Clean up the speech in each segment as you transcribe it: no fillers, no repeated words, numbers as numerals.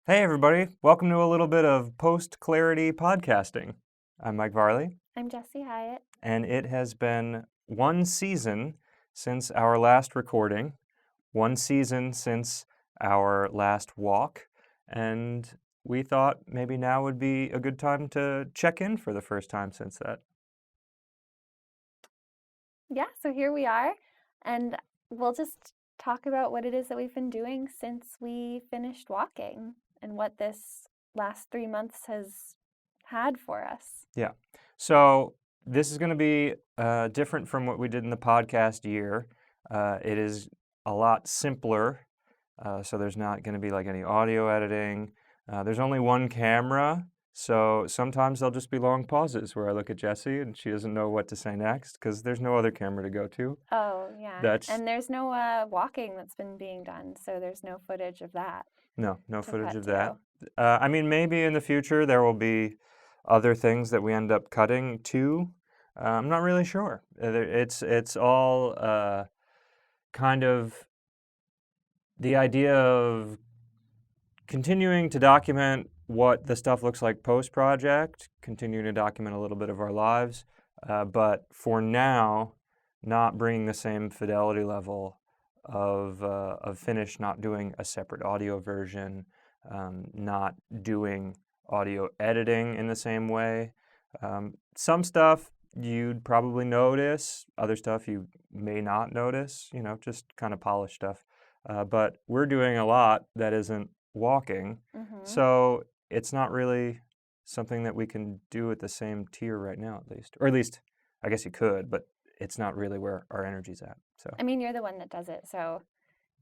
Hey, everybody. Welcome to a little bit of post-clarity podcasting. I'm Mike Varley, I'm Jessie Hyatt. and it has been one season since our last recording, one season since our last walk, and we thought maybe now would be a good time to check in for the first time since that. Yeah, so here we are, and we'll just talk about what it is that we've been doing since we finished walking and what this last 3 months has had for us. Yeah. So this is going to be different from what we did in the podcast year. It is a lot simpler. So there's not going to be like any audio editing. There's only one camera. So sometimes there'll just be long pauses where I look at Jessie and she doesn't know what to say next because there's no other camera to go to. Oh, yeah. That's And there's no walking that's been being done, so there's no footage of that no to footage cut of to. that. I mean, maybe in the future there will be other things that we end up cutting too. I'm not really sure. It's all kind of the idea of continuing to document what the stuff looks like post-project, continuing to document a little bit of our lives, but for now, not bringing the same fidelity level of finish, not doing a separate audio version, not doing audio editing in the same way. Some stuff you'd probably notice, other stuff you may not notice, just kind of polished stuff. But we're doing a lot that isn't walking, so it's not really something that we can do at the same tier right now, at least. Or at least, I guess you could, but it's not really where our energy's at. So I mean, you're the one that does it, so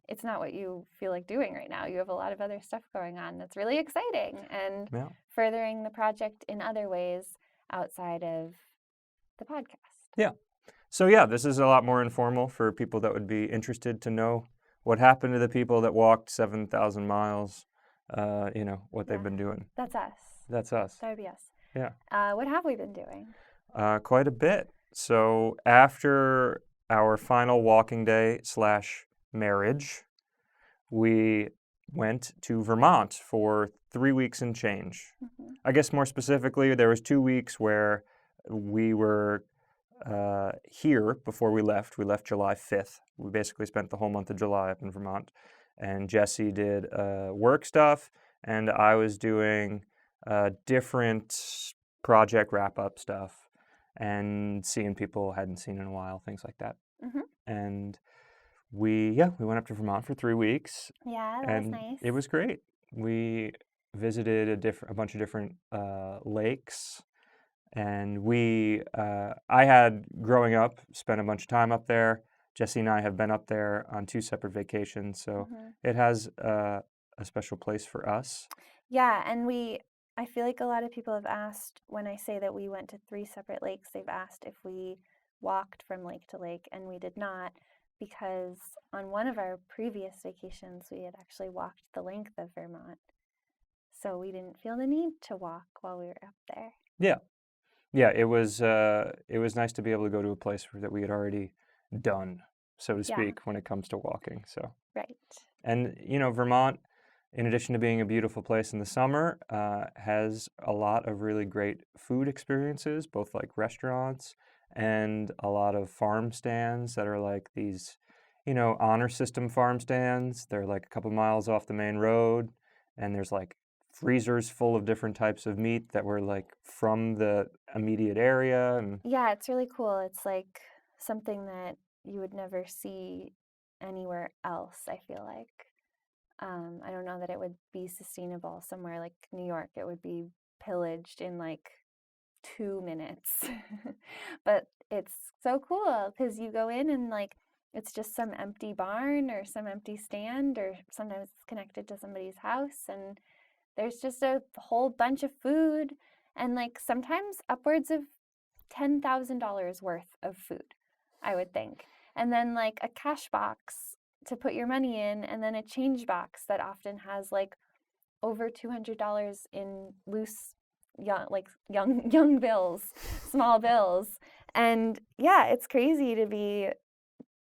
it's not what you feel like doing right now. You have a lot of other stuff going on that's really exciting and yeah, furthering the project in other ways outside of the podcast. yeah. So yeah, this is a lot more informal for people that would be interested to know what happened to the people that walked 7,000 miles. What they've been doing. That's us. That's us. That would be us. Yeah. What have we been doing? Quite a bit. So after our final walking day slash marriage, we went to Vermont for 3 weeks and change. I guess more specifically, there was 2 weeks where we were here before we left. We left July 5th. We basically spent the whole month of July up in Vermont. And Jessie did work stuff, and I was doing different project wrap-up stuff and seeing people I hadn't seen in a while, things like that. And we went up to Vermont for 3 weeks. Yeah, that was and nice. It was great. We visited a bunch of different lakes, and I had, growing up, spent a bunch of time up there. Jessie and I have been up there on 2 separate vacations, so it has a special place for us. Yeah, and I feel like a lot of people have asked, when I say that we went to 3 separate lakes, they've asked if we walked from lake to lake, and we did not, because on one of our previous vacations, we had actually walked the length of Vermont. So we didn't feel the need to walk while we were up there. Yeah, it was nice to be able to go to a place that we had already done, so to speak, when it comes to walking. So right. And Vermont, in addition to being a beautiful place in the summer, has a lot of really great food experiences, both like restaurants and a lot of farm stands that are like these, honor system farm stands. They're like a couple miles off the main road, and there's like freezers full of different types of meat that were like from the immediate area. And yeah, it's really cool. It's like something that you would never see anywhere else, I feel like. I don't know that it would be sustainable somewhere like New York. It would be pillaged in like 2 minutes. But it's so cool because you go in and like it's just some empty barn or some empty stand, or sometimes it's connected to somebody's house, and there's just a whole bunch of food and like sometimes upwards of $10,000 worth of food, I would think. And then like a cash box to put your money in, and then a change box that often has like over $200 in loose young bills, small bills. And yeah, it's crazy to be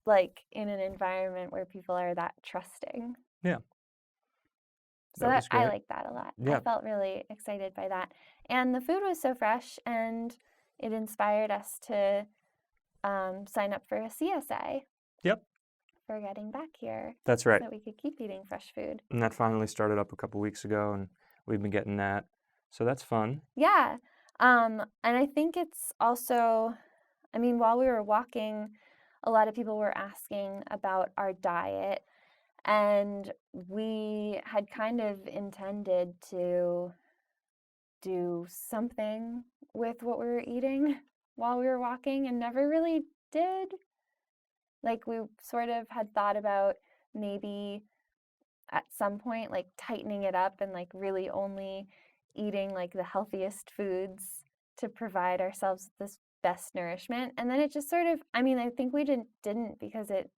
like in an environment where people are that trusting. yeah. So That was I great. like that a lot. I Yeah. felt really excited by that. And the food was so fresh, and it inspired us to sign up for a CSA Yep. for getting back here That's so right. that we could keep eating fresh food. And that finally started up a couple weeks ago, and we've been getting that. So that's fun. Yeah. And I think it's also, I mean, while we were walking, a lot of people were asking about our diet. And we had kind of intended to do something with what we were eating while we were walking and never really did. Like, we sort of had thought about maybe at some point, like, tightening it up and, like, really only eating, like, the healthiest foods to provide ourselves this best nourishment. And then it just sort of, I mean, I think we didn't because it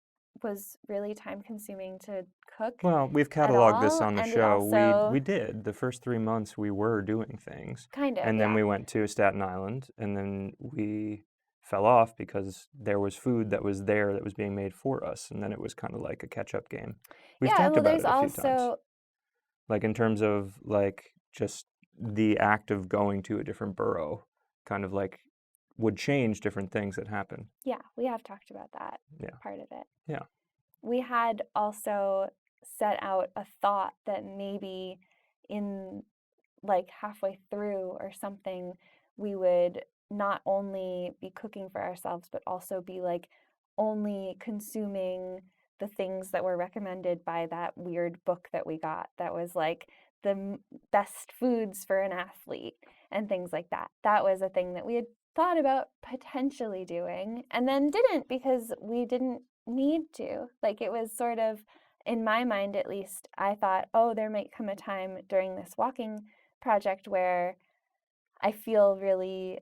was really time consuming to cook Well, we've at cataloged this all. on the And we show. We also did the first 3 months we were doing things, kind of, and then yeah. we went to Staten Island, and then we fell off because there was food that was there that was being made for us, and then it was kind of like a catch-up game. We've Yeah, talked well, about there's it a few times, also, like in terms of like just the act of going to a different borough, kind of like would change different things that happen. yeah, we have talked about that Yeah, part of it. yeah. We had also set out a thought that maybe in like halfway through or something, we would not only be cooking for ourselves, but also be like only consuming the things that were recommended by that weird book that we got that was like the best foods for an athlete and things like that. That was a thing that we had thought about potentially doing and then didn't because we didn't need to. Like it was sort of, in my mind at least, I thought, oh, there might come a time during this walking project where I feel really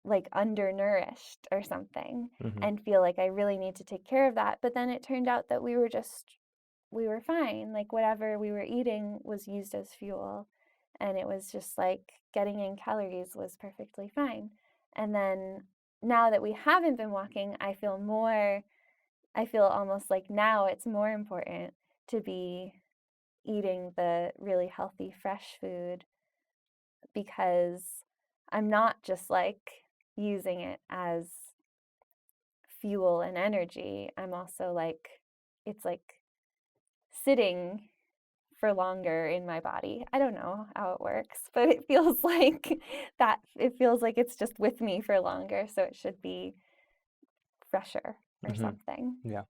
like undernourished or something Hmm. and feel like I really need to take care of that. But then it turned out that we were fine. Like whatever we were eating was used as fuel. And it was just like getting in calories was perfectly fine. And then now that we haven't been walking, I feel almost like now it's more important to be eating the really healthy, fresh food because I'm not just like using it as fuel and energy. I'm also like, it's like sitting for longer in my body. I don't know how it works, but it feels like it feels like it's just with me for longer. So it should be fresher or Hmm. something. Yeah.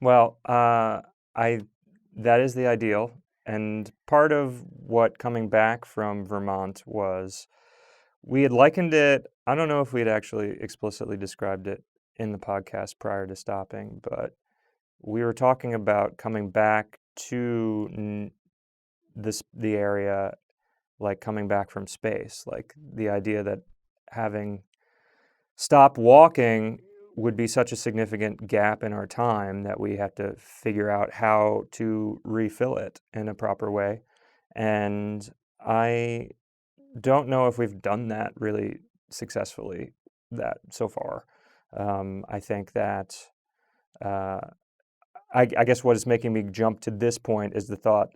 Well, I that is the ideal, and part of what coming back from Vermont was we had likened it. I don't know if we had actually explicitly described it in the podcast prior to stopping, but we were talking about coming back to the area, like coming back from space, like the idea that having stopped walking would be such a significant gap in our time that we have to figure out how to refill it in a proper way. And I don't know if we've done that really successfully that so far. I think that uh, I guess what is making me jump to this point is the thought,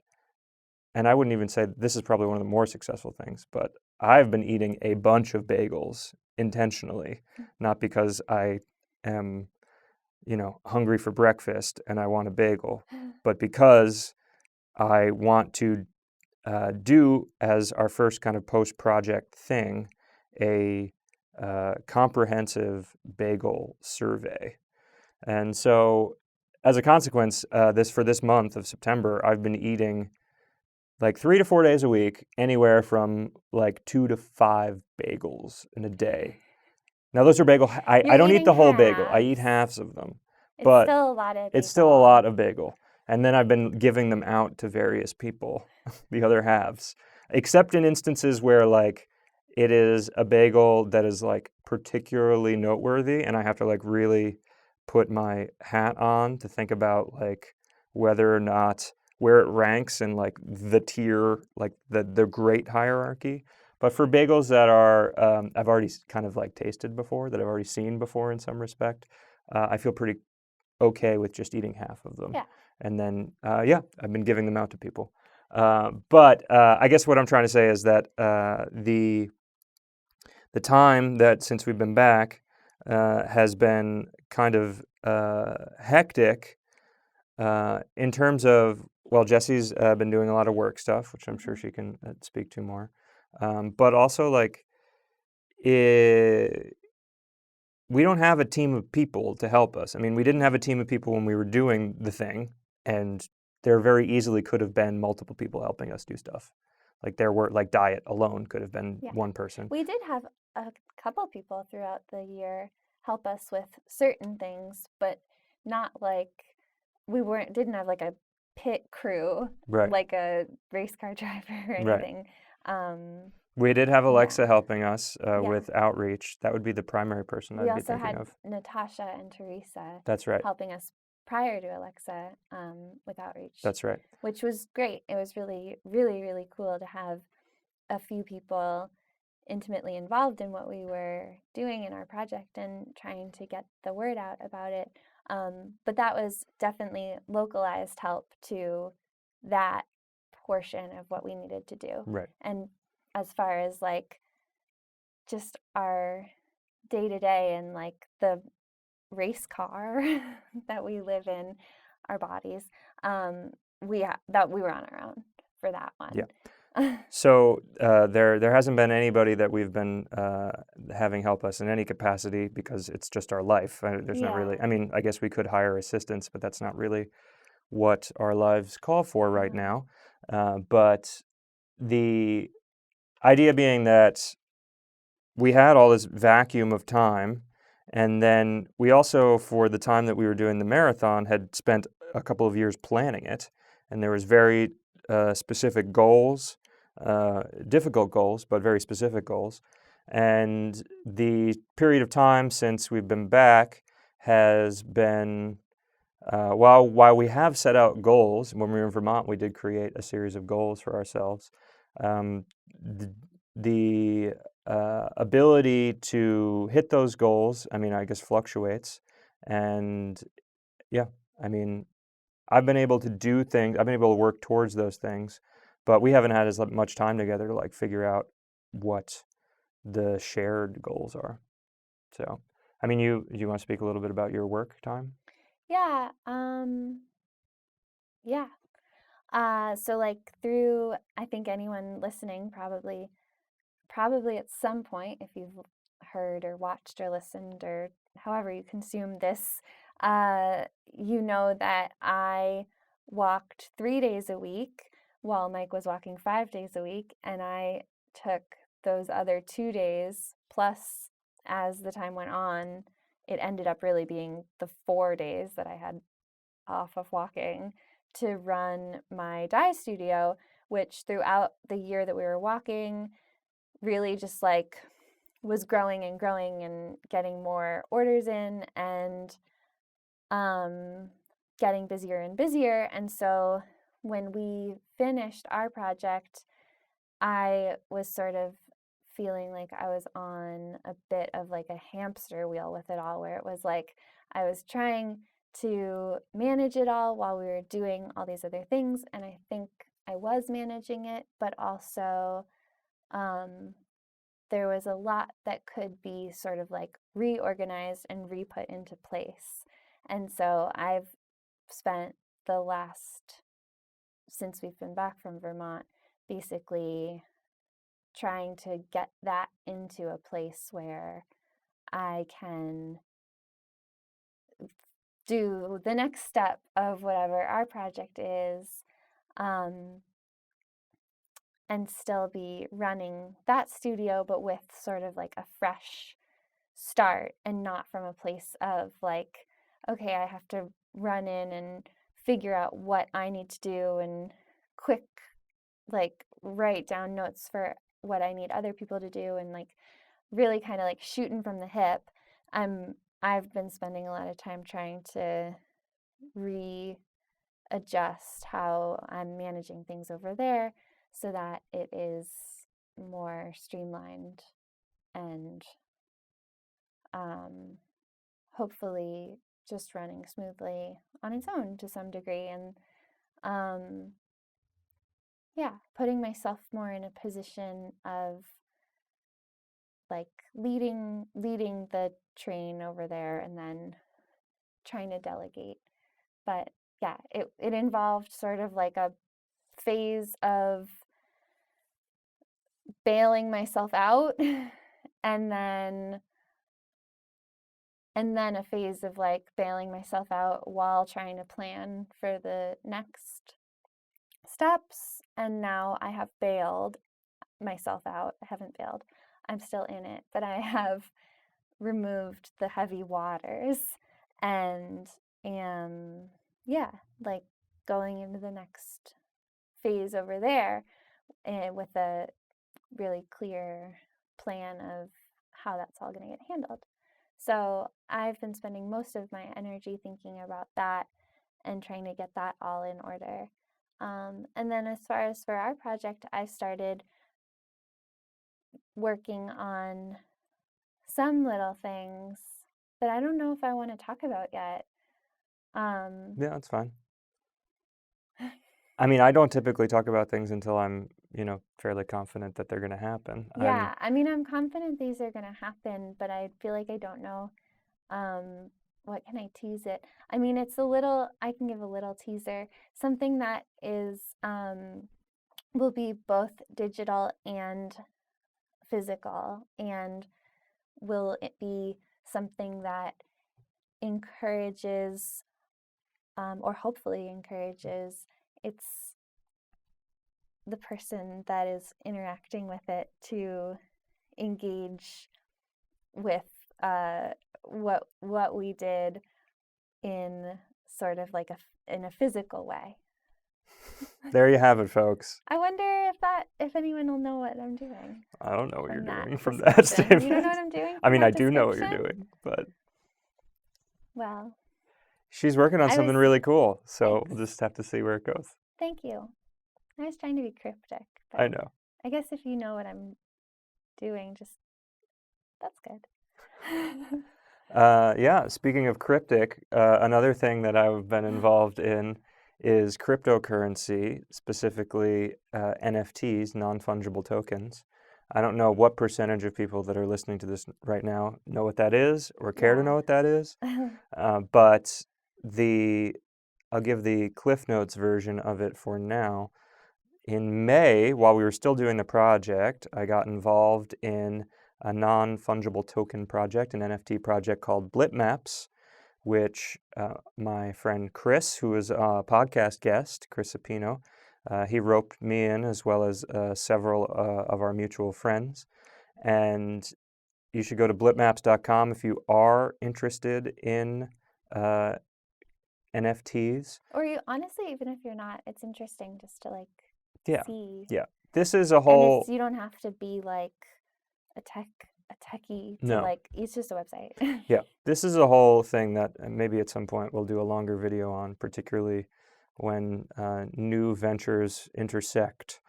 and I wouldn't even say this is probably one of the more successful things, but I've been eating a bunch of bagels intentionally, not because I am, hungry for breakfast and I want a bagel, but because I want to do as our first kind of post-project thing a comprehensive bagel survey. And so, as a consequence, this month of September, I've been eating like 3 to 4 days a week, anywhere from like 2 to 5 bagels in a day. Now, those are I You're don't eat eating the whole bagel. I eat halves. half of them, It's but still a lot of it's still a lot bagel. of bagel. And then I've been giving them out to various people, the other halves, except in instances where like it is a bagel that is like particularly noteworthy and I have to like really put my hat on to think about like whether or not where it ranks in like the tier, like the great hierarchy. But for bagels that are I've already kind of like tasted before, that I've already seen before in some respect, I feel pretty okay with just eating half of them. Yeah. And then, yeah, I've been giving them out to people. But I guess what I'm trying to say is that the time that since we've been back has been kind of hectic in terms of, well, Jesse's been doing a lot of work stuff, which I'm sure Hmm. she can speak to more. But also, like, it, we don't have a team of people to help us. I mean, we didn't have a team of people when we were doing the thing, and there very easily could have been multiple people helping us do stuff. Like there were, like, diet alone could have been Yeah. one person. We did have a couple people throughout the year help us with certain things, but not like didn't have like a pit crew, Right, like a race car driver or right. anything. Um, We did have yeah, Alexa helping us yeah. with outreach. That would be the primary person We I'd be also thinking had of. Natasha and Teresa That's right. helping us prior to Alexa with outreach, That's right. which was great. It was really, really, really cool to have a few people intimately involved in what we were doing in our project and trying to get the word out about it. But that was definitely localized help to that portion of what we needed to do. Right. And as far as like just our day to day and like the race car that we live in, our bodies, that we were on our own for that Yeah. one. So there hasn't been anybody that we've been having help us in any capacity because it's just our life. There's not really. Yeah. I mean, I guess we could hire assistants, but that's not really what our lives call for right Uh-huh. now. But the idea being that we had all this vacuum of time, and then we also, for the time that we were doing the marathon, had spent a couple of years planning it, and there was very specific goals, difficult goals, but very specific goals. And the period of time since we've been back has been while we have set out goals. When we were in Vermont, we did create a series of goals for ourselves. Um, the ability to hit those goals, I mean, I guess fluctuates. And yeah, I mean, I've been able to do things, I've been able to work towards those things, but we haven't had as much time together to like figure out what the shared goals are. So, I mean, you want to speak a little bit about your work time? Yeah. Yeah. So like through, I think anyone listening probably at some point, if you've heard or watched or listened or however you consume this, you know that I walked 3 days a week while Mike was walking 5 days a week, and I took those other 2 days plus as the time went on. It ended up really being the 4 days that I had off of walking to run my dye studio, which throughout the year that we were walking really just like was growing and growing and getting more orders in and um, getting busier and busier. And so when we finished our project, I was sort of feeling like I was on a bit of like a hamster wheel with it all, where it was like I was trying to manage it all while we were doing all these other things. And I think I was managing it, but also um, there was a lot that could be sort of like reorganized and re-put into place. And so I've spent the last, since we've been back from Vermont, basically trying to get that into a place where I can do the next step of whatever our project is, um, and still be running that studio, but with sort of like a fresh start and not from a place of like, okay, I have to run in and figure out what I need to do and quick, like, write down notes for what I need other people to do and like really kind of like shooting from the hip. I've been spending a lot of time trying to readjust how I'm managing things over there so that it is more streamlined and um, hopefully just running smoothly on its own to some degree. And um, yeah, putting myself more in a position of like leading the train over there and then trying to delegate. But yeah, it involved sort of like a phase of bailing myself out and then a phase of like bailing myself out while trying to plan for the next steps. And now I have bailed myself out. I haven't bailed. I'm still in it, but I have removed the heavy waters and am, yeah, like going into the next phase over there with a really clear plan of how that's all going to get handled. So I've been spending most of my energy thinking about that and trying to get that all in order. And then as far as for our project, I started working on some little things that I don't know if I want to talk about yet. Yeah, that's fine. I mean, I don't typically talk about things until I'm, fairly confident that they're going to happen. Yeah, I mean, I'm confident these are going to happen, but I feel like I don't know. What can I tease it? I mean, I can give a little teaser. Something that will be both digital and physical, and will it be something that encourages, or hopefully encourages, it's the person that is interacting with it to engage with what we did in sort of like in a physical way. There you have it, folks. I wonder if anyone will know what I'm doing. I don't know what you're From that doing from that description. You don't know statement. what I'm doing I from mean, I that do know what you're description? doing, but Well, she's working on I something was really cool, so we'll thanks. just have to see where it goes. Thank you. I was trying to be cryptic, I but know. I guess if you know what I'm doing, just that's good. Yeah, speaking of cryptic, another thing that I've been involved in is cryptocurrency, specifically NFTs, non-fungible tokens. I don't know what percentage of people that are listening to this right now know what that is or care to know Yeah. what that is, but I'll give the Cliff Notes version of it for now. In May, while we were still doing the project, I got involved in a non-fungible token project, an NFT project called Blipmaps, which my friend Chris, who is a podcast guest, Chris Apino, he roped me in as well as several of our mutual friends. And you should go to blipmaps.com if you are interested in uh, NFTs. Or you honestly, even if you're not, it's interesting just to like Yeah, see. yeah. This is a And it's whole, you don't have to be like a techie to no, like it's just a website. yeah, this is a whole thing that maybe at some point we'll do a longer video on, particularly when new ventures intersect.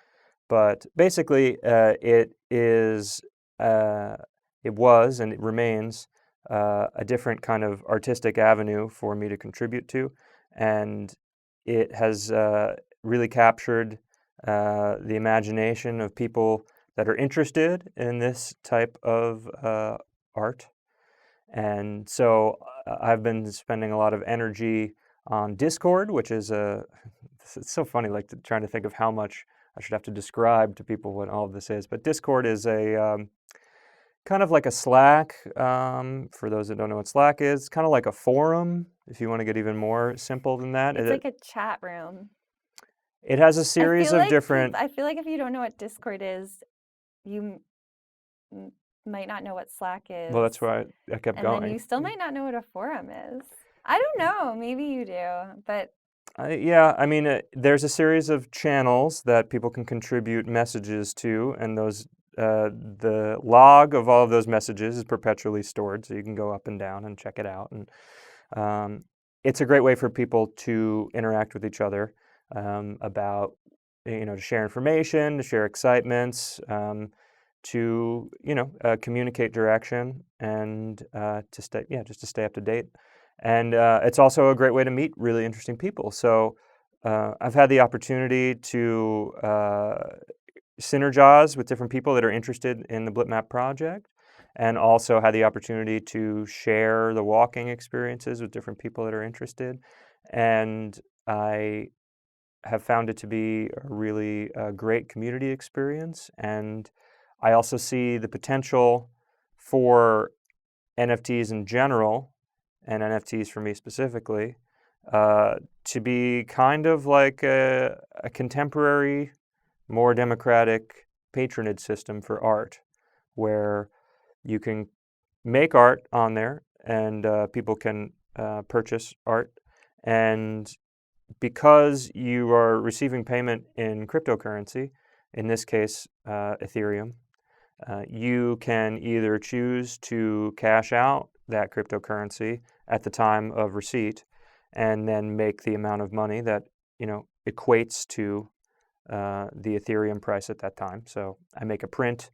But basically, uh, it was, and it remains a different kind of artistic avenue for me to contribute to, and it has really captured the imagination of people that are interested in this type of art. And so I've been spending a lot of energy on Discord, which is it's so funny, like trying to think of how much I should have to describe to people what all of this is. But Discord is a kind of like a Slack. For those that don't know what Slack is, kind of like a forum, if you want to get even more simple than that. It's like a chat room. It has a series of different. I feel like if you don't know what Discord is, you might not know what Slack is. Well, that's why I kept and going. then you still might not know what a forum is. I don't know. Maybe you do, but Yeah, I mean, there's a series of channels that people can contribute messages to, and the log of all of those messages is perpetually stored, so you can go up and down and check it out. And it's a great way for people to interact with each other about, to share information, to share excitements, to communicate direction, and just to stay up to date. And it's also a great way to meet really interesting people. So I've had the opportunity to synergize with different people that are interested in the Blipmap project, and also had the opportunity to share the walking experiences with different people that are interested. And I have found it to be a really great community experience. And I also see the potential for NFTs in general, and NFTs for me specifically, to be kind of like a contemporary, more democratic patronage system for art, where you can make art on there and people can purchase art. And because you are receiving payment in cryptocurrency, in this case, Ethereum, you can either choose to cash out that cryptocurrency at the time of receipt and then make the amount of money that equates to the Ethereum price at that time. So I make a print.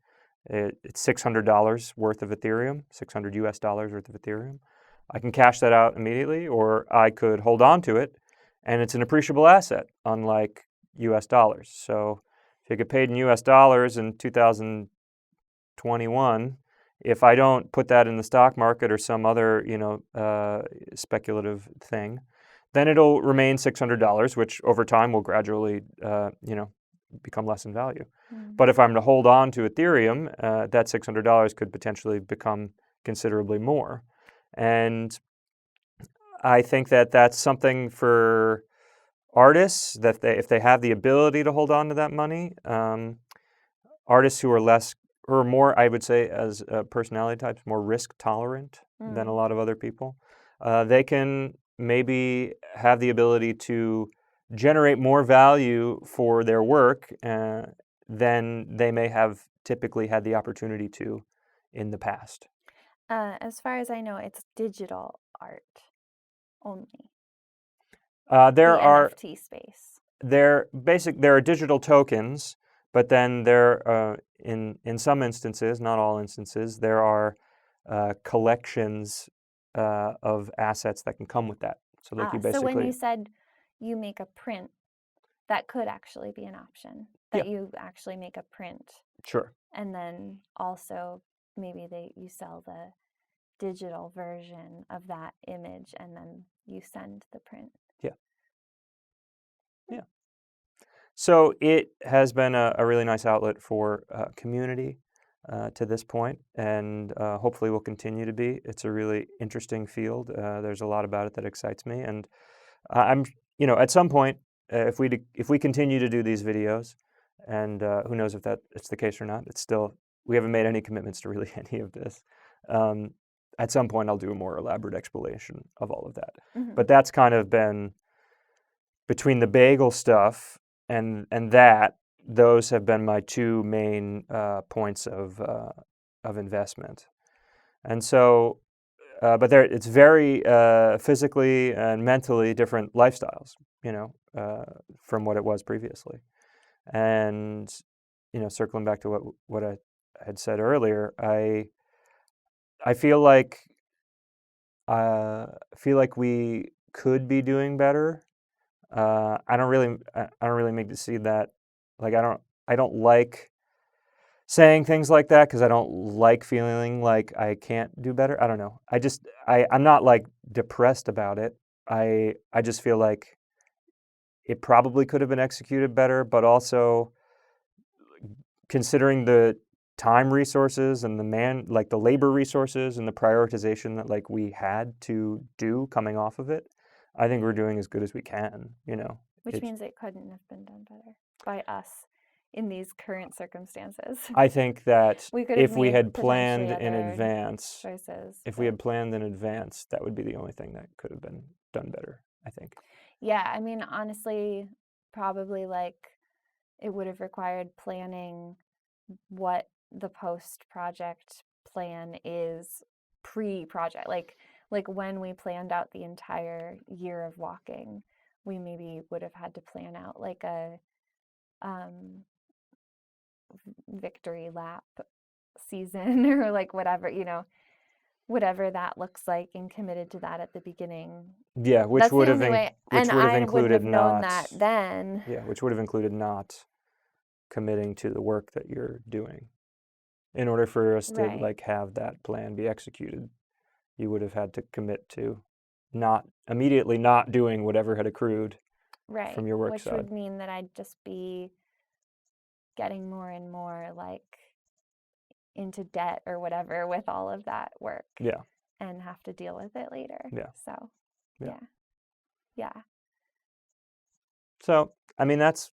It's $600 worth of Ethereum, 600 US dollars worth of Ethereum. I can cash that out immediately, or I could hold on to it, and it's an appreciable asset, unlike US dollars. So if you get paid in US dollars in 2021, if I don't put that in the stock market or some other, speculative thing, then it'll remain $600, which over time will gradually, become less in value. But if I'm to hold on to Ethereum, that $600 could potentially become considerably more. And I think that that's something for artists, that if they have the ability to hold on to that money, artists who are more, I would say, as personality types, more risk tolerant than a lot of other people, they can maybe have the ability to generate more value for their work than they may have typically had the opportunity to in the past. As far as I know, it's digital art only, There the are NFT space. there are digital tokens, but then in some instances, not all instances, there are collections of assets that can come with that. So like you So when basically, you said you make a print, that could actually be an option, yeah, that you actually make a print, sure, and then also maybe you sell the digital version of that image, and then you send the print. yeah, yeah. So it has been a really nice outlet for community to this point, and hopefully will continue to be. It's a really interesting field. There's a lot about it that excites me, and I'm, at some point, if we continue to do these videos, and who knows if it's the case or not. It's still, we haven't made any commitments to really any of this. Um, at some point, I'll do a more elaborate explanation of all of that. But that's kind of been between the bagel stuff and that. Those have been my two main points of investment. And so, but it's very physically and mentally different lifestyles, from what it was previously. And circling back to what I had said earlier, I feel like we could be doing better. I don't really make to see that. Like I don't like saying things like that because I don't like feeling like I can't do better. I don't know. I'm not like depressed about it. I just feel like it probably could have been executed better, but also considering the time resources and the labor resources and the prioritization that like we had to do coming off of it, I think we're doing as good as we can, Which means it couldn't have been done better by us in these current circumstances. I think that We could have if we made had potentially planned in other advance, choices. if we had planned in advance, that would be the only thing that could have been done better, I think. Yeah, I mean, honestly, probably like it would have required planning what the post-project plan is pre-project. Like when we planned out the entire year of walking, we maybe would have had to plan out like a victory lap season or like whatever, whatever that looks like and committed to that at the beginning. Yeah, which That's would the have only way, which and would have I wouldn't included have known not. that then. Yeah, which would have included not committing to the work that you're doing. In order for us to Right, like have that plan be executed, you would have had to commit to not immediately not doing whatever had accrued right. from your work Which side. would mean that I'd just be getting more and more like into debt or whatever with all of that work Yeah, and have to deal with it later. yeah, So, yeah. yeah. Yeah. So, I mean, that's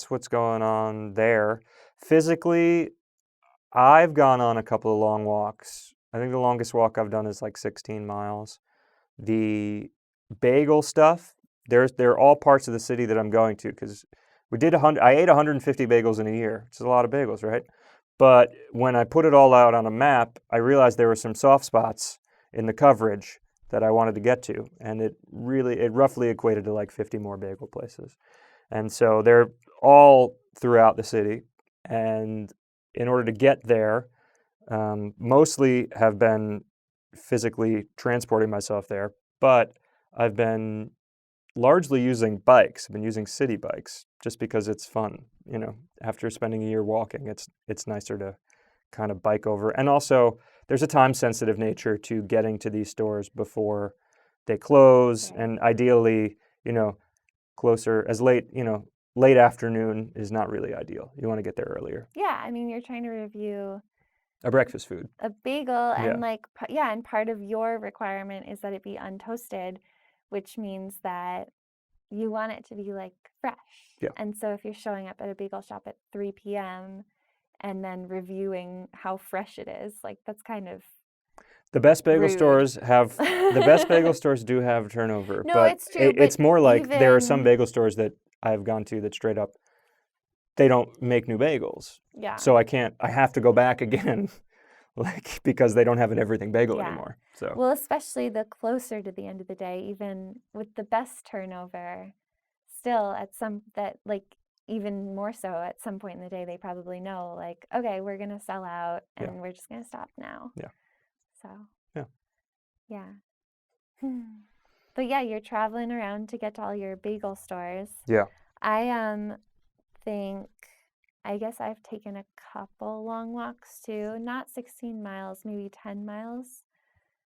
what's going on there. Physically, I've gone on a couple of long walks. I think the longest walk I've done is like 16 miles. The bagel stuff, they're all parts of the city that I'm going to because we did 100. I ate 150 bagels in a year, which is a lot of bagels, right? But when I put it all out on a map, I realized there were some soft spots in the coverage that I wanted to get to, and it roughly equated to like 50 more bagel places. And so they're all throughout the city. And in order to get there, mostly have been physically transporting myself there, but I've been largely using bikes. I've been using city bikes just because it's fun. After spending a year walking, it's nicer to kind of bike over. And also, there's a time sensitive nature to getting to these stores before they close, Right. and ideally, closer as late afternoon is not really ideal. You want to get there earlier. Yeah. I mean, you're trying to review A breakfast food. a bagel Yeah. and like, yeah. And part of your requirement is that it be untoasted, which means that you want it to be like fresh. Yeah. And so if you're showing up at a bagel shop at 3 p.m. and then reviewing how fresh it is, like that's kind of The best bagel rude. stores have the best bagel stores do have turnover, No, but it's true. But it's more like there are some even, bagel stores that I've gone to that straight up they don't make new bagels. yeah, So I have to go back again like because they don't have an everything bagel yeah. anymore. So, Well, especially the closer to the end of the day, even with the best turnover, still at some that like even more so at some point in the day, they probably know like, okay, we're gonna sell out yeah. and we're just gonna stop now. Yeah. So Yeah. yeah. But yeah, you're traveling around to get to all your bagel stores. Yeah. I think I guess I've taken a couple long walks too. Not 16 miles, maybe 10 miles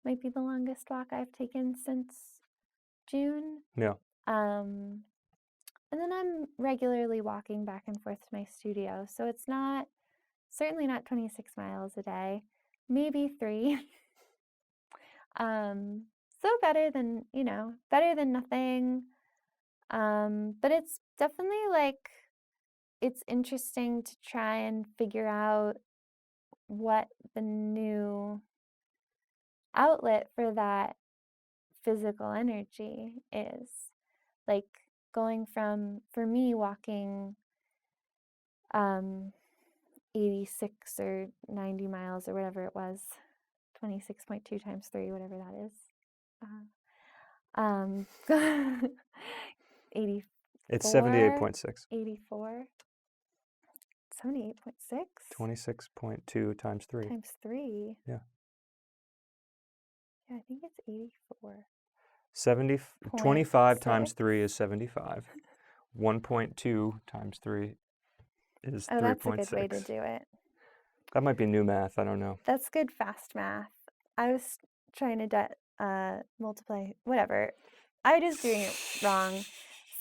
might be the longest walk I've taken since June. Yeah. And then I'm regularly walking back and forth to my studio. So it's certainly not 26 miles a day, maybe 3. So better than nothing. But it's definitely like, it's interesting to try and figure out what the new outlet for that physical energy is. Like going from, for me, walking 86 or 90 miles or whatever it was, 26.2 times 3, whatever that is. 84, It's 78.6. 84, 78.6 26.2 times 3. times 3. Yeah. Yeah, I think it's 84. 25 times 0.6. 3 is 75. 1.2 times 3 is Oh, that's a good way to 3.6. do it. That might be new math. I don't know. That's good fast math. I was trying to multiply, whatever. I was just doing it wrong.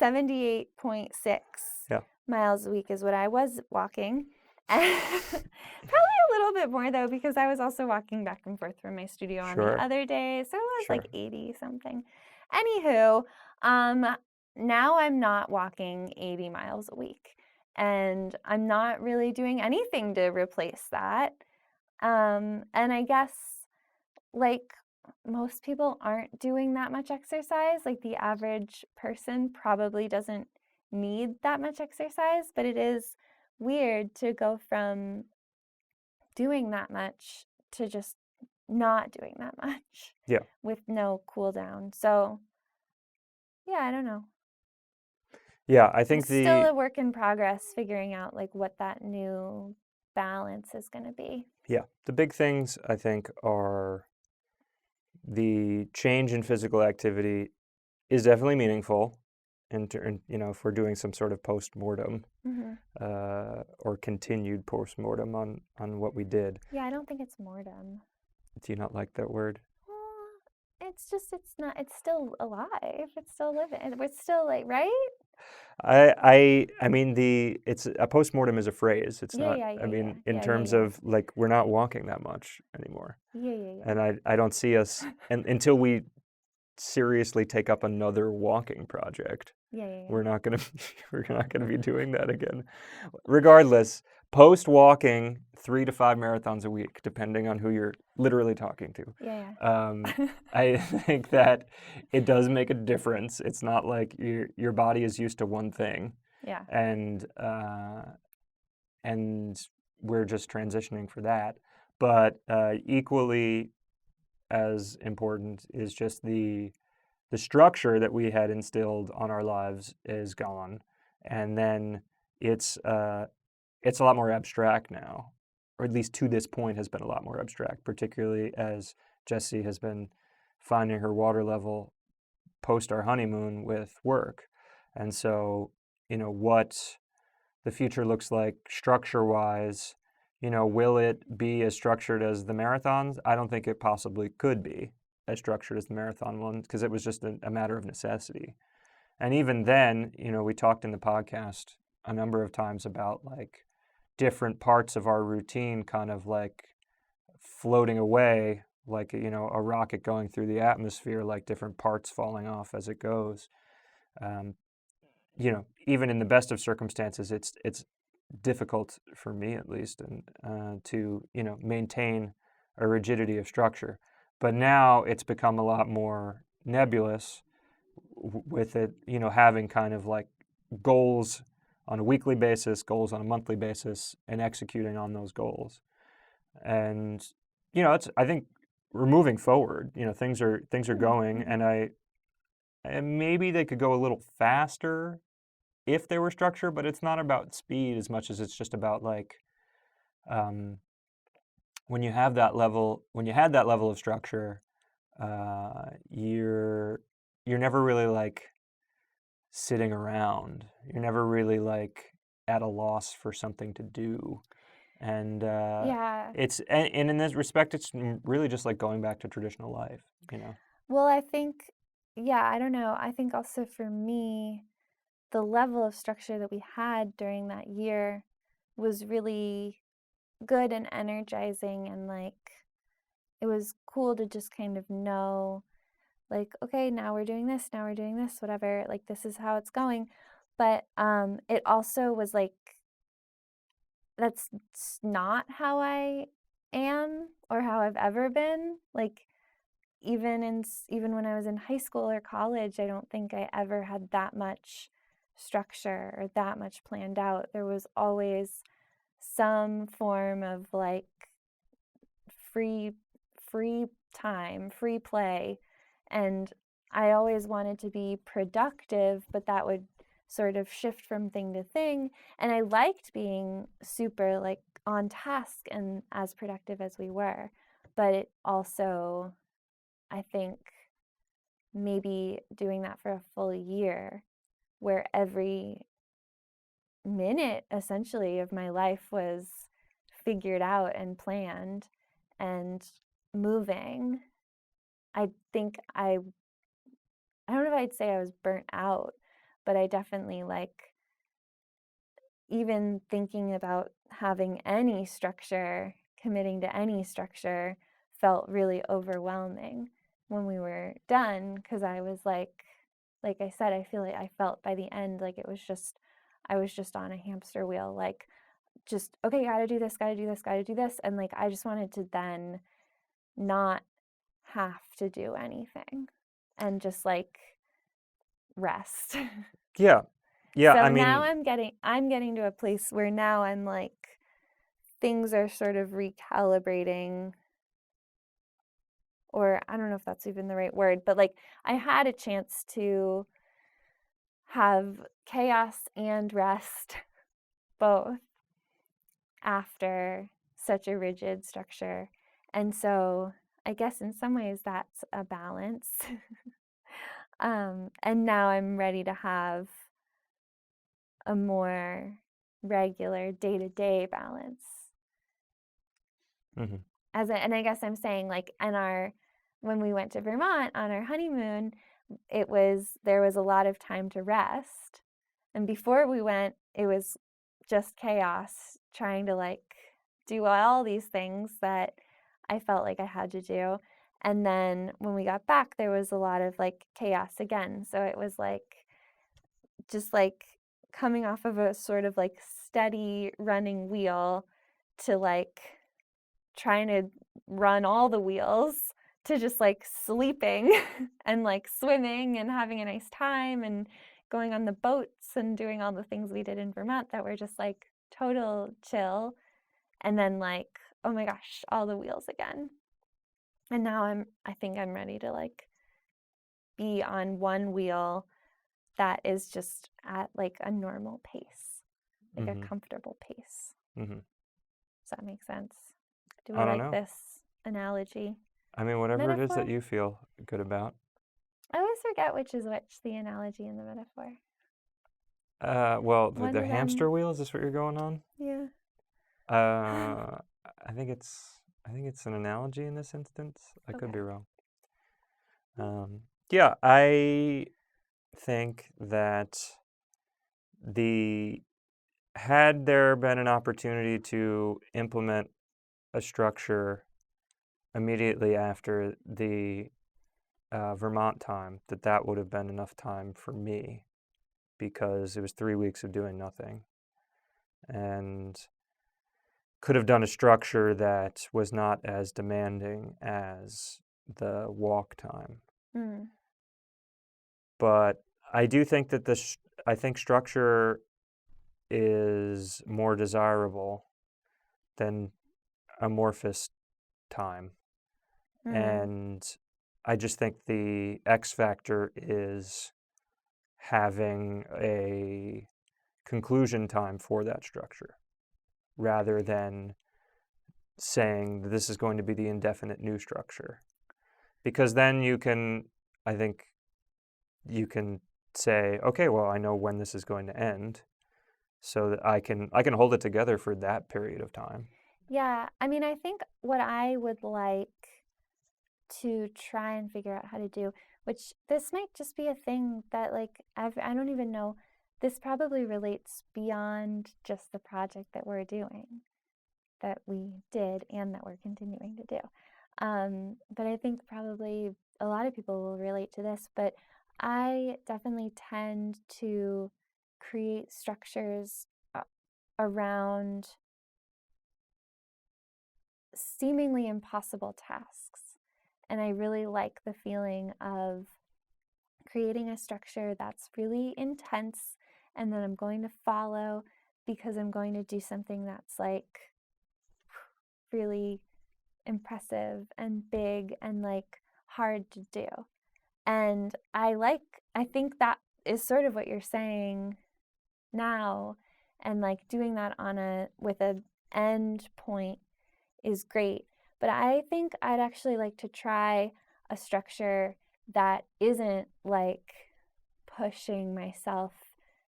78.6 Yeah. miles a week is what I was walking. Probably a little bit more though, because I was also walking back and forth from my studio on the Sure. other day. So it was Sure. like 80 something. Anywho, now I'm not walking 80 miles a week. And I'm not really doing anything to replace that. And I guess like most people aren't doing that much exercise. Like the average person probably doesn't need that much exercise, but it is weird to go from doing that much to just not doing that much. Yeah. With no cool down. So yeah, I don't know. Yeah, I think It's still a work in progress figuring out like what that new balance is going to be. the big things I think are the change in physical activity is definitely meaningful, if we're doing some sort of post-mortem Hmm. or continued post-mortem on what we did. Yeah, I don't think it's mortem. Do you not like that word? Well, it's not, it's still alive. It's still living. We're still like, right? I mean it's a postmortem is a phrase. It's Yeah, not. yeah, I yeah, yeah, mean, in yeah, yeah, terms yeah, of like we're not walking that much anymore, yeah, yeah, and I don't see us and until we seriously take up another walking project. yeah, yeah, yeah, We're not gonna we're not gonna be doing that again. Regardless, post walking 3 to 5 marathons a week, depending on who you're literally talking to. yeah, Um, yeah, I think that it does make a difference. It's not like your body is used to one thing, yeah. and and we're just transitioning for that. But equally as important is just the structure that we had instilled on our lives is gone, and then it's uh, it's a lot more abstract now, or at least to this point has been a lot more abstract, particularly as Jessie has been finding her water level post our honeymoon with work, and so what the future looks like structure wise. Will it be as structured as the marathons? I don't think it possibly could be as structured as the marathon one because it was just a matter of necessity. And even then, we talked in the podcast a number of times about like different parts of our routine kind of like floating away, like, a rocket going through the atmosphere, like different parts falling off as it goes. Um, Even in the best of circumstances, it's difficult for me at least, and to maintain a rigidity of structure. But now it's become a lot more nebulous with it, having kind of like goals on a weekly basis, goals on a monthly basis, and executing on those goals. And it's I think we're moving forward. Things are going, Mm-hmm. and maybe they could go a little faster if they were structured, but it's not about speed as much as it's just about like um, when you had that level of structure, uh, you're you're never really like sitting around. You're never really like at a loss for something to do, and Yeah. and in this respect, it's really just like going back to traditional life. Well, I think, yeah, I don't know. I think also for me, the level of structure that we had during that year was really good and energizing, and like it was cool to just kind of know, like, okay, now we're doing this, now we're doing this, whatever, like this is how it's going. But it also was like that's not how I am or how I've ever been. Like even when I was in high school or college, I don't think I ever had that much structure or that much planned out. There was always some form of like free free time, free play, and I always wanted to be productive, but that would sort of shift from thing to thing, and I liked being super like on task and as productive as we were, but it also, I think, maybe doing that for a full year where every minute essentially of my life was figured out and planned and moving. I think I don't know if I'd say I was burnt out, but I definitely like even thinking about having any structure, committing to any structure felt really overwhelming when we were done because I was like I said, I feel like I felt by the end like it was just I was just on a hamster wheel, like just okay, gotta do this, gotta do this, gotta do this. And like I just wanted to then not have to do anything and just like rest. Yeah, yeah. So I now mean, I'm getting to a place where now I'm like things are sort of recalibrating, or I don't know if that's even the right word, but like I had a chance to have chaos and rest both after such a rigid structure. And so I guess in some ways that's a balance. And now I'm ready to have a more regular day-to-day balance. Hmm. And I guess I'm saying like when we went to Vermont on our honeymoon, there was a lot of time to rest. And before we went, it was just chaos trying to like do all these things that I felt like I had to do. And then when we got back, there was a lot of like chaos again. So it was like just like coming off of a sort of like steady running wheel to like trying to run all the wheels to just like sleeping and like swimming and having a nice time and going on the boats and doing all the things we did in Vermont that were just like total chill. And then like, oh my gosh, all the wheels again. And now I think I'm ready to like be on one wheel that is just at like a normal pace, like a Hmm. comfortable pace. Hmm. Does that make sense? Do we I don't like know. this analogy? I mean, whatever it is that Metaphor? you feel good about. I always forget which is which, the analogy and the metaphor. Well, One the of hamster them, wheel, is this what you're going on? yeah. I think it's an analogy in this instance. I could be Okay. wrong. Yeah, I think that the had there been an opportunity to implement a structure immediately after the Vermont time, that would have been enough time for me because it was 3 weeks of doing nothing, and could have done a structure that was not as demanding as the walk time. Mm, But I do think that I think structure is more desirable than amorphous time. mm, And I just think the X factor is having a conclusion time for that structure rather than saying that this is going to be the indefinite new structure. Because then I think you can say, okay, well, I know when this is going to end, so that I can hold it together for that period of time. yeah, I mean, I think what I would like to try and figure out how to do, which this might just be a thing that like I don't even know, this probably relates beyond just the project that we're doing, that we did and that we're continuing to do. But I think probably a lot of people will relate to this, but I definitely tend to create structures around seemingly impossible tasks. And I really like the feeling of creating a structure that's really intense and that I'm going to follow because I'm going to do something that's like really impressive and big and like hard to do. And I think that is sort of what you're saying now, and like doing that on a with a end point is great. But I think I'd actually like to try a structure that isn't like pushing myself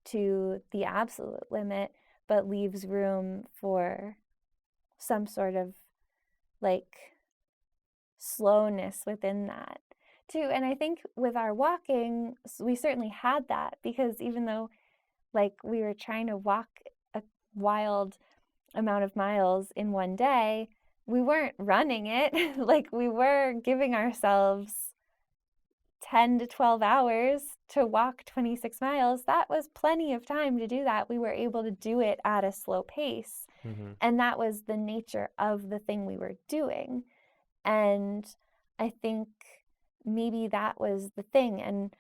to the absolute limit, but leaves room for some sort of like slowness within that too. And I think with our walking, we certainly had that because even though like we were trying to walk a wild amount of miles in one day, we weren't running it. Like we were giving ourselves 10 to 12 hours to walk 26 miles. That was plenty of time to do that. We were able to do it at a slow pace. Mm-hmm. And that was the nature of the thing we were doing. And I think maybe that was the thing. And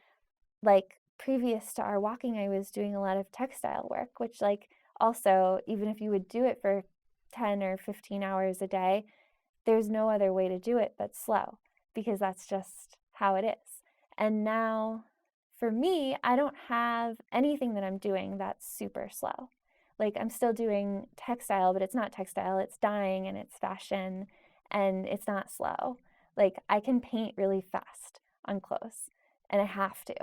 like previous to our walking, I was doing a lot of textile work, which, like, also, even if you would do it for 10 or 15 hours a day, there's no other way to do it but slow because that's just how it is. And now, for me, I don't have anything that I'm doing that's super slow. Like, I'm still doing textile, but it's not textile, it's dyeing and it's fashion and it's not slow. Like, I can paint really fast on clothes, and I have to,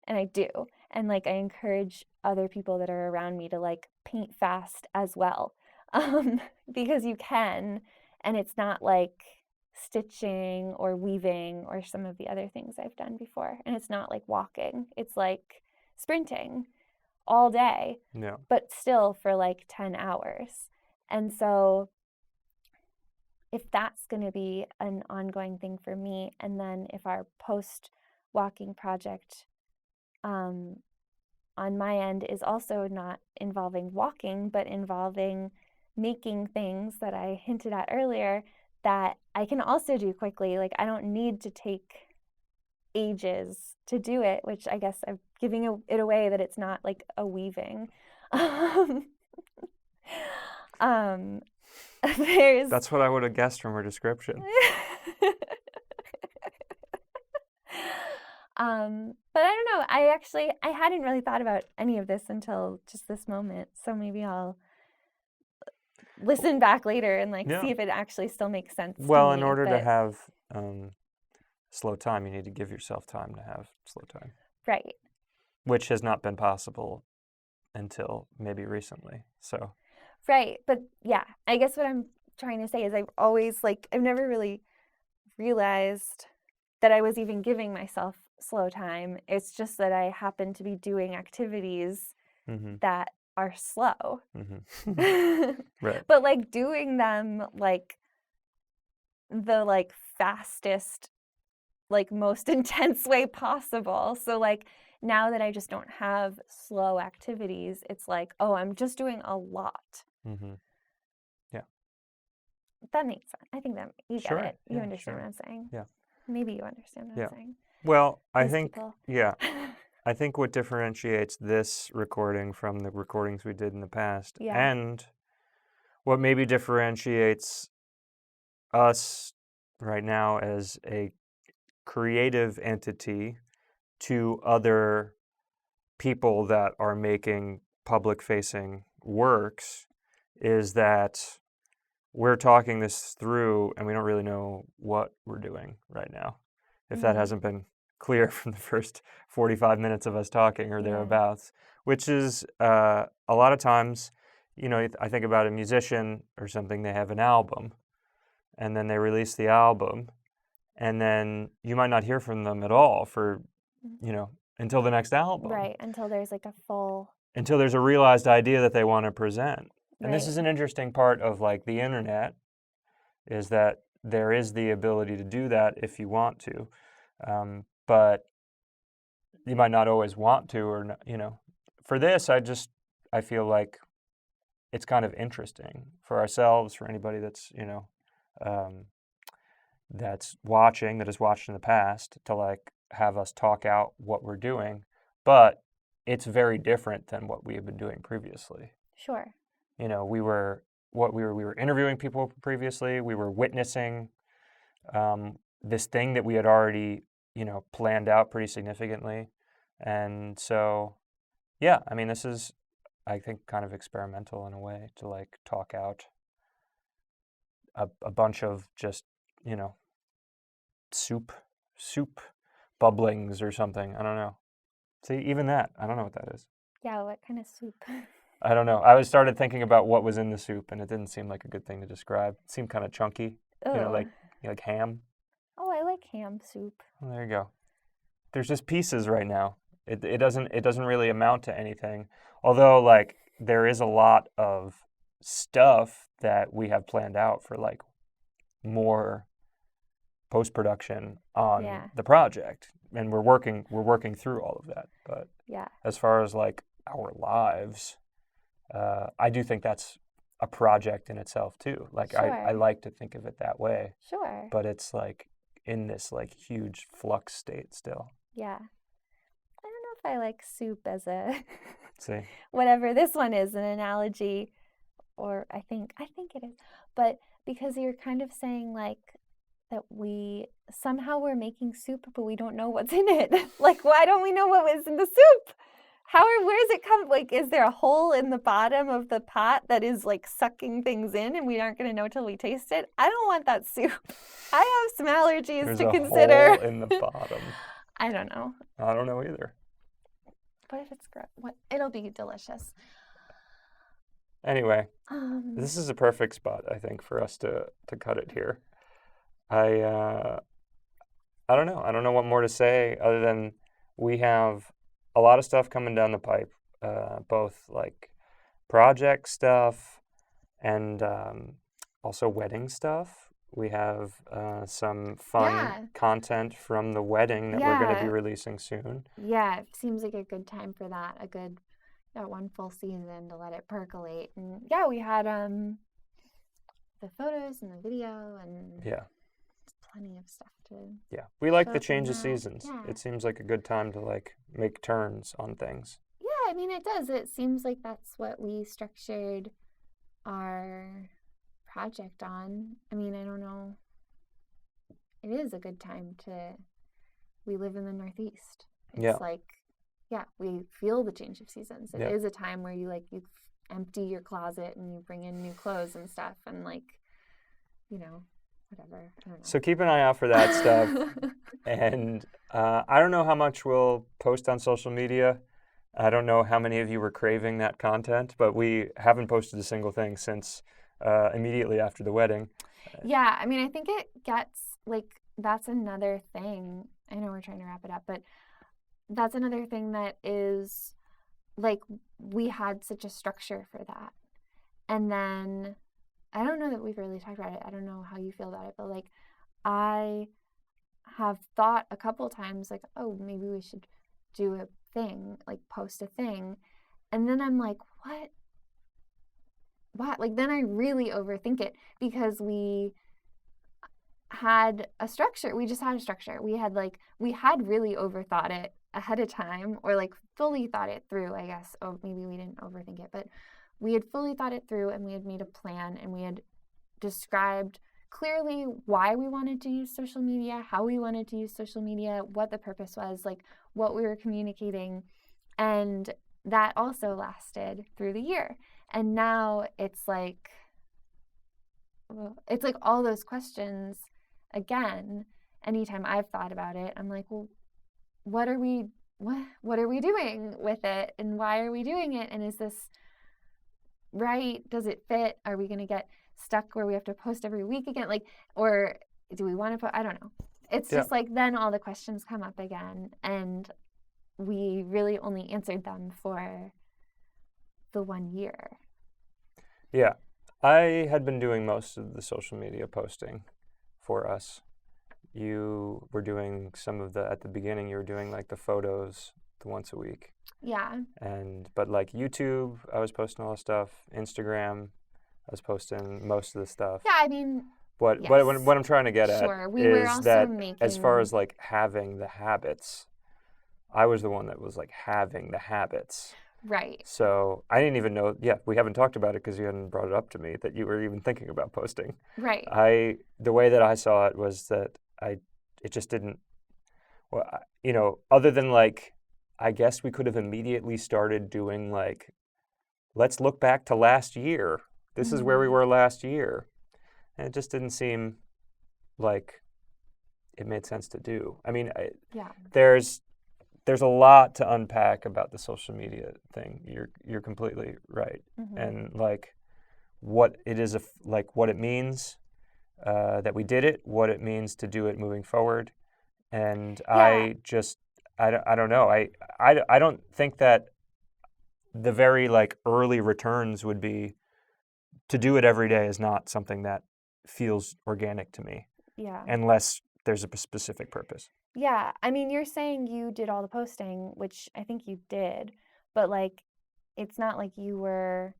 and I do. And like, I encourage other people that are around me to like paint fast as well, because you can, and it's not like stitching or weaving or some of the other things I've done before. And it's not like walking, it's like sprinting all day, Yeah. but still for like 10 hours. And so if that's going to be an ongoing thing for me, and then if our post walking project on my end is also not involving walking, but involving making things that I hinted at earlier that I can also do quickly. Like, I don't need to take ages to do it, which I guess I'm giving it away that it's not like a weaving. um, there's That's what I would have guessed from her description. But I don't know. I hadn't really thought about any of this until just this moment. So maybe I'll listen back later and like Yeah. see if it actually still makes sense Well, to in me. order to But have slow time, you need to give yourself time to have slow time, right. which has not been possible until maybe recently. So Right. But yeah, I guess what I'm trying to say is I've never really realized that I was even giving myself slow time. It's just that I happen to be doing activities that are slow. right. But like doing them like the like fastest, like most intense way possible. So like now that I just don't have slow activities, it's like, oh, I'm just doing a lot. Yeah. That makes sense. I think that you get Sure. it. You Yeah, understand sure. what I'm saying. Yeah. Maybe you understand what Yeah. I'm saying. Well, I These think, people. yeah, I think what differentiates this recording from the recordings we did in the past, Yeah. and what maybe differentiates us right now as a creative entity to other people that are making public facing works, is that we're talking this through and we don't really know what we're doing right now. If that hasn't been clear from the first 45 minutes of us talking or Yeah. thereabouts, which is a lot of times, you know, I think about a musician or something, they have an album and then they release the album and then you might not hear from them at all for, you know, until the next album. Right. Until there's like a full. Until there's a realized idea that they want to present. And this Right. is an interesting part of like the internet, is that there is the ability to do that if you want to, but you might not always want to, or not, you know. For this, I feel like it's kind of interesting for ourselves, for anybody that's, you know, that's watching, that has watched in the past, to like have us talk out what we're doing, but it's very different than what we have been doing previously. Sure. You know, we were interviewing people previously. We were witnessing this thing that we had already, you know, planned out pretty significantly. And so, yeah, I mean, this is, I think, kind of experimental in a way, to like talk out a bunch of just, you know, soup bubblings or something. I don't know. See, even that, I don't know what that is. Yeah. What kind of soup? I don't know. I started thinking about what was in the soup, and it didn't seem like a good thing to describe. It seemed kind of chunky, you know, Oh. like ham. Oh, I like ham soup. Well, there you go. There's just pieces right now. It doesn't really amount to anything. Although like there is a lot of stuff that we have planned out for like more post production on Yeah. the project, and we're working through all of that. But Yeah. as far as like our lives, I do think that's a project in itself too. Like I Sure. like to think of it that way, Sure. but it's like in this like huge flux state still. Yeah. I don't know if I like soup as a See, whatever this one is, an analogy, or I think it is. But because you're kind of saying like that we're making soup, but we don't know what's in it. Like, why don't we know what was in the soup? where's it come? Like, is there a hole in the bottom of the pot that is like sucking things in and we aren't going to know till we taste it? I don't want that soup. I have some allergies There's to a consider. hole in the bottom. I don't know. I don't know either. What if it's gross? What? It'll be delicious. Anyway, this is a perfect spot, I think, for us to cut it here. I don't know. I don't know what more to say other than we have a lot of stuff coming down the pipe, both like project stuff and also wedding stuff. We have some fun content from the wedding that we're going to be releasing soon. Yeah, it seems like a good time for that. A good one full season to let it percolate. And yeah, we had the photos and the video and plenty of stuff to. Yeah, we like the change of that. seasons. Yeah. It seems like a good time to like make turns on things. Yeah, I mean it does. It seems like that's what we structured our project on. I mean, I don't know. It is a good time to. We live in the Northeast. It's like, we feel the change of seasons. It is a time where you empty your closet and you bring in new clothes and stuff and whatever. I don't know. So keep an eye out for that stuff. And I don't know how much we'll post on social media. I don't know how many of you were craving that content, but we haven't posted a single thing since immediately after the wedding. Yeah, I mean, I think it gets, that's another thing. I know we're trying to wrap it up, but that's another thing that is, we had such a structure for that. And then, I don't know that we've really talked about it. I don't know how you feel about it, but, I have thought a couple times, oh, maybe we should do a thing, post a thing. And then I'm like, what? Then I really overthink it because we had a structure. We just had a structure. We had really overthought it ahead of time, or fully thought it through, I guess. Oh, maybe we didn't overthink it, but we had fully thought it through and we had made a plan and we had described clearly why we wanted to use social media, how we wanted to use social media, what the purpose was, what we were communicating. And that also lasted through the year. And now it's all those questions again. Anytime I've thought about it, I'm like, well, what are we doing with it? And why are we doing it? And is this right? Does it fit? Are we going to get stuck where we have to post every week again? Or do we want to put, I don't know. It's just then all the questions come up again. And we really only answered them for the 1 year. Yeah. I had been doing most of the social media posting for us. You were doing some of at the beginning, you were doing the photos once a week. Yeah. But YouTube, I was posting all the stuff. Instagram, I was posting most of the stuff. Yeah, I mean, what I'm trying to get at is that as far as having the habits, I was the one that was having the habits. Right. So I didn't even know. Yeah, we haven't talked about it because you hadn't brought it up to me that you were even thinking about posting. Right. The way that I saw it was that it just didn't. Well, other than I guess we could have immediately started doing let's look back to last year. This is where we were last year, and it just didn't seem like it made sense to do. I mean, there's a lot to unpack about the social media thing. You're completely right. Mm-hmm. And what it is, what it means that we did it, what it means to do it moving forward. And I don't know. I don't think that the very early returns would be to do it every day is not something that feels organic to me. Yeah. Unless there's a specific purpose. Yeah, I mean, you're saying you did all the posting, which I think you did, but it's not like you were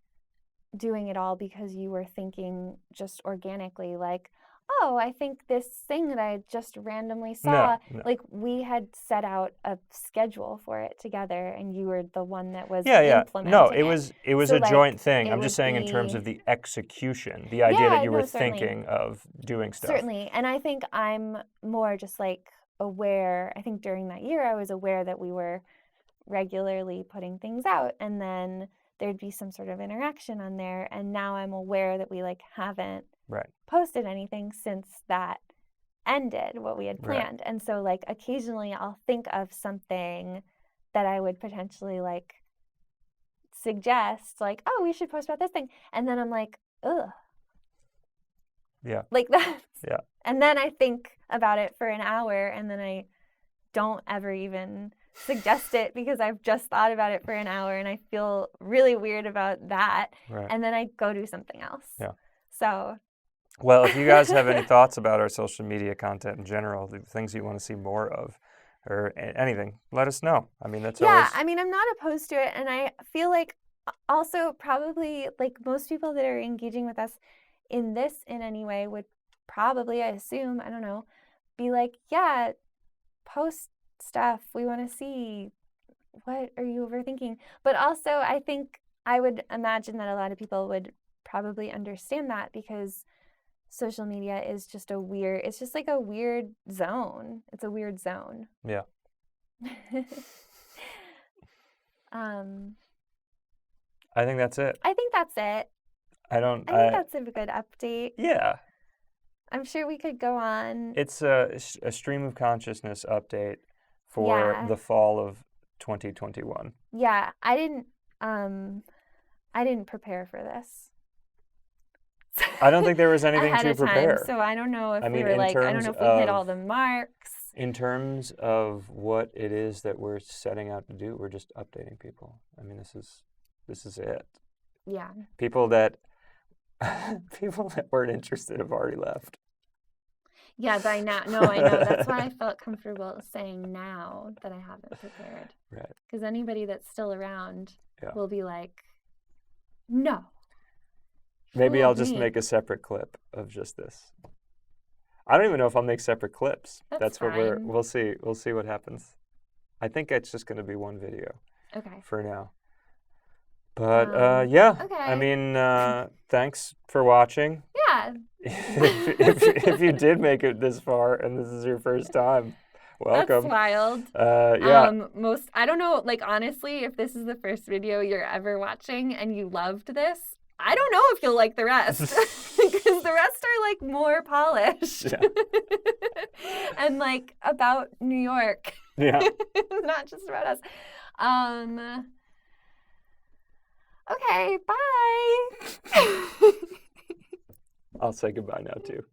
doing it all because you were thinking just organically, oh, I think this thing that I just randomly saw, No. We had set out a schedule for it together, and you were the one that was implementing No, it was a joint thing. I'm just saying be... in terms of the execution, the idea that you were thinking of doing stuff. Certainly, and I think I'm more just aware. I think during that year I was aware that we were regularly putting things out, and then there'd be some sort of interaction on there. And now I'm aware that we like haven't Right. posted anything since that ended, what we had Right. planned. And so like occasionally I'll think of something that I would potentially like suggest, like, oh, we should post about this thing. And then I'm like, ugh. Yeah. Like that. Yeah. And then I think about it for an hour, and then I don't ever even suggest it because I've just thought about it for an hour and I feel really weird about that. Right. And then I go do something else. Yeah. So. Well, if you guys have any thoughts about our social media content in general, the things you want to see more of, or anything, let us know. I mean, that's Yeah, always... I mean, I'm not opposed to it. And I feel like also probably like most people that are engaging with us in this in any way would probably, I assume, I don't know, be like, yeah, post stuff. We want to see, what are you overthinking? But also, I think I would imagine that a lot of people would probably understand that because social media is just it's just like a weird zone. It's a weird zone. Yeah. I think that's it. I think that's it. I think that's a good update. Yeah. I'm sure we could go on. It's a stream of consciousness update for the fall of 2021. Yeah, I didn't prepare for this. I don't think there was anything to prepare. Time, so I don't know if we were I don't know if we hit all the marks. In terms of what it is that we're setting out to do, we're just updating people. I mean, this is it. Yeah. People that weren't interested have already left. Yeah, by now. No, I know. That's why I felt comfortable saying now that I haven't prepared. Right. Because anybody that's still around will be like, no. Maybe I'll just make a separate clip of just this. I don't even know if I'll make separate clips. That's what we'll see. We'll see what happens. I think it's just going to be one video. Okay. For now. But yeah, okay. I mean, thanks for watching. Yeah. if you did make it this far and this is your first time, welcome. That's wild. Yeah. I don't know, like honestly, if this is the first video you're ever watching and you loved this, I don't know if you'll like the rest because the rest are like more polished. Yeah. And like about New York. Yeah. Not just about us. Okay, bye. I'll say goodbye now too.